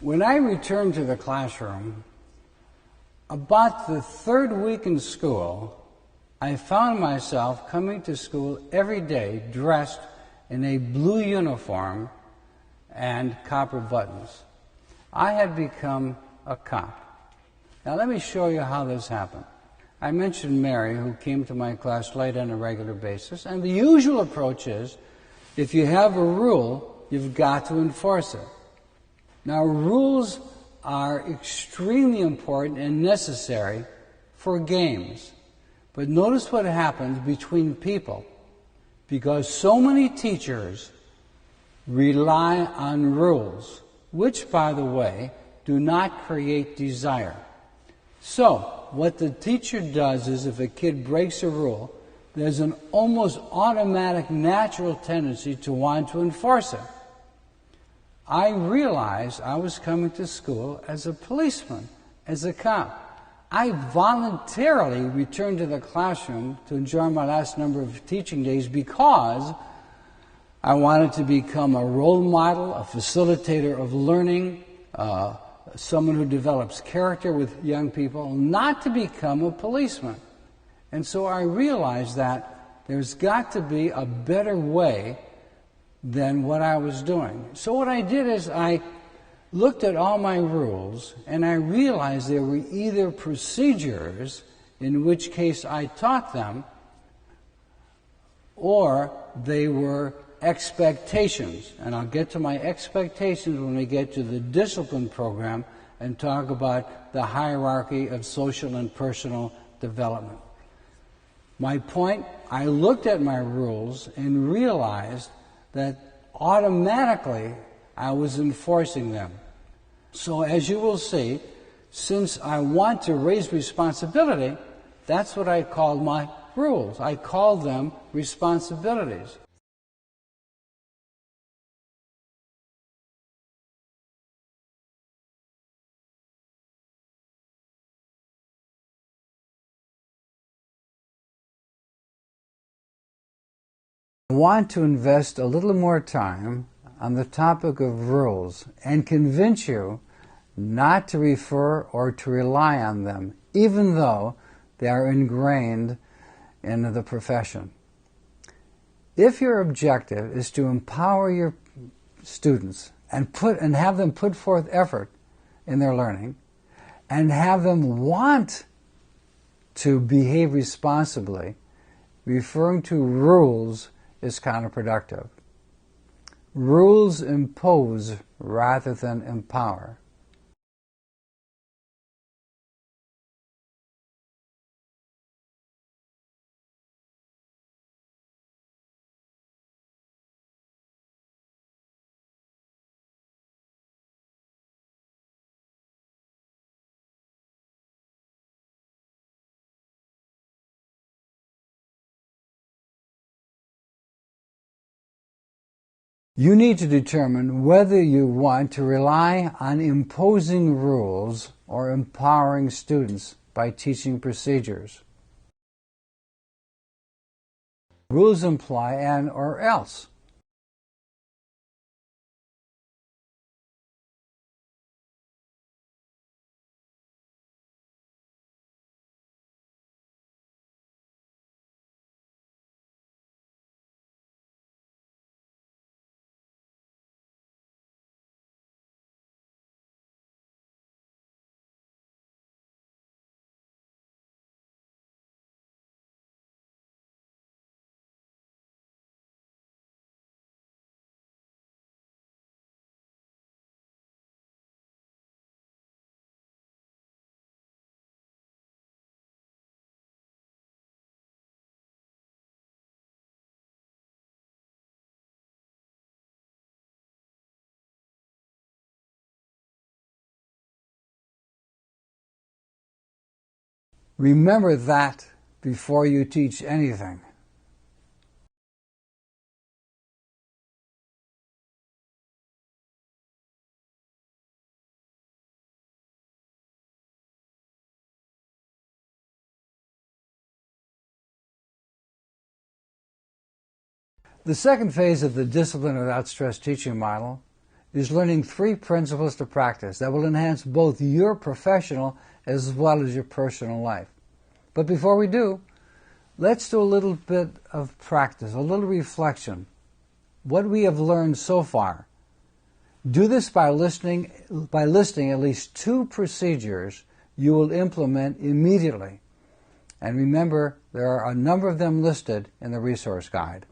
When I returned to the classroom, about the third week in school, I found myself coming to school every day dressed in a blue uniform and copper buttons. I had become a cop. Now let me show you how this happened. I mentioned Mary, who came to my class late on a regular basis, and the usual approach is, if you have a rule, you've got to enforce it. Now, rules are extremely important and necessary for games. But notice what happens between people, because so many teachers rely on rules, which, by the way, do not create desire. So, what the teacher does is, if a kid breaks a rule, there's an almost automatic natural tendency to want to enforce it. I realized I was coming to school as a policeman, as a cop. I voluntarily returned to the classroom to enjoy my last number of teaching days because I wanted to become a role model, a facilitator of learning, someone who develops character with young people, not to become a policeman. And so I realized that there's got to be a better way than what I was doing. So what I did is I looked at all my rules, and I realized there were either procedures, in which case I taught them, or they were expectations. And I'll get to my expectations when we get to the discipline program and talk about the hierarchy of social and personal development. My point, I looked at my rules and realized that automatically I was enforcing them. So as you will see, since I want to raise responsibility, that's what I called my rules. I called them responsibilities. I want to invest a little more time on the topic of rules and convince you not to refer or to rely on them, even though they are ingrained in the profession. If your objective is to empower your students and have them put forth effort in their learning and have them want to behave responsibly, referring to rules is counterproductive. Rules impose rather than empower. You need to determine whether you want to rely on imposing rules or empowering students by teaching procedures. Rules imply an or else. Remember that before you teach anything. The second phase of the discipline without stress teaching model is learning 3 principles to practice that will enhance both your professional as well as your personal life. But before we do, let's do a little bit of practice, a little reflection. What we have learned so far. Do this by listing at least 2 procedures you will implement immediately. And remember, there are a number of them listed in the resource guide.